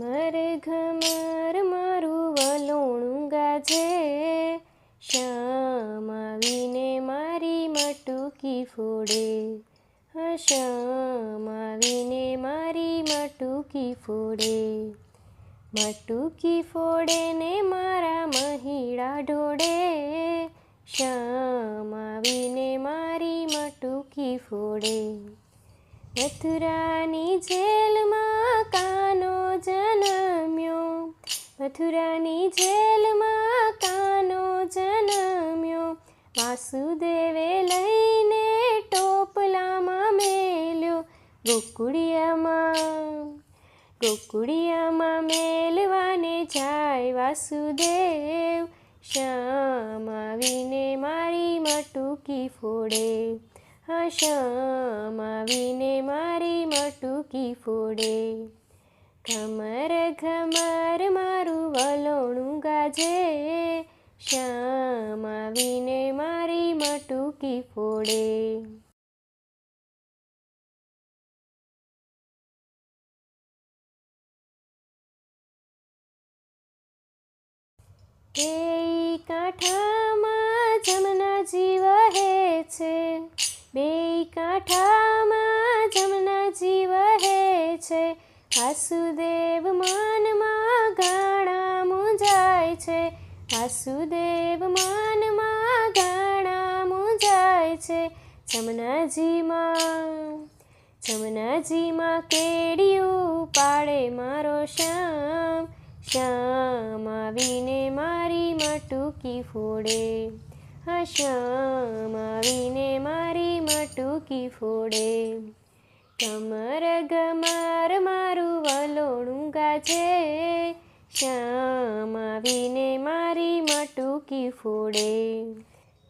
ઘમર ઘમર મારું વલોણું ગાજે, શ્યામ આવીને મારી મટુકી ફોડે. શ્યામ આવીને મારી મટુકી ફોડે. મટુકી ફોડે ને મારા મહીડા ઢોળે, શ્યામ આવીને મારી મટુકી ફોડે. મથુરાની જેલમાં કાનો જન્મ્યો, મથુરાની જેલમાં કાનો જન્મ્યો. વાસુદેવે લઈને ટોપલામાં મેલ્યો, ગોકુળિયામાં મેલવાને જાય વાસુદેવ. શ્યામ આવીને મારી મટુકી ફોડે. શ્યામ આવીને મારી મટુકી ફોડે. ઘમર ઘમર મારું વલોણું ગાજે, શ્યામ આવીને મારી મટુકી ફોડે. બેય કાંઠામાં જમનાજી વહે છે, બેય કાંઠામાં જમનાજી વહે છે. વાસુદેવ માનમાં ગાણા મૂંઝાય છે, વાસુદેવ માનમાં ગાણા મૂંઝાય છે. જમનાજીમાં કેડિયું પાડે મારો શ્યામ, શ્યામ આવીને મારી મટુકી ફોડે. શ્યામ આવીને મારી મટુકી ફોડે. ઘમર ઘમર મારું વલોણું ગાજે, શ્યામ આવીને મારી મટુકી ફોડે.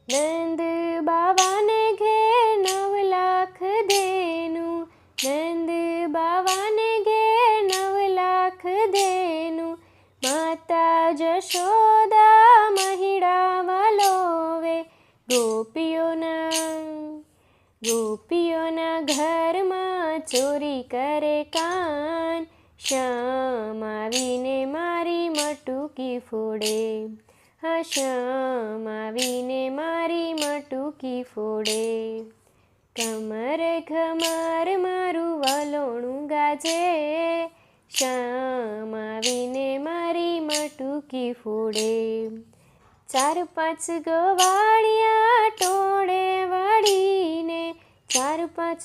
નંદ બાવાને ઘેર 9 લાખ દેનું, નંદ બાવાને ઘેર 9 લાખ દેનું. માતા જશોદા મહીડા વલોવે, ગોપીઓના ઘરમાં ચોરી કરે કાન. શ્યામ આવીને મારી મટુકી ફોડે. શ્યામ આવીને મારી મટુકી ફોડે. ઘમર ઘમર મારું વલોણું ગાજે, શ્યામ આવીને મારી મટુકી ફોડે. 4-5 ગવાળિયા ટોળે વાળીને, 4-5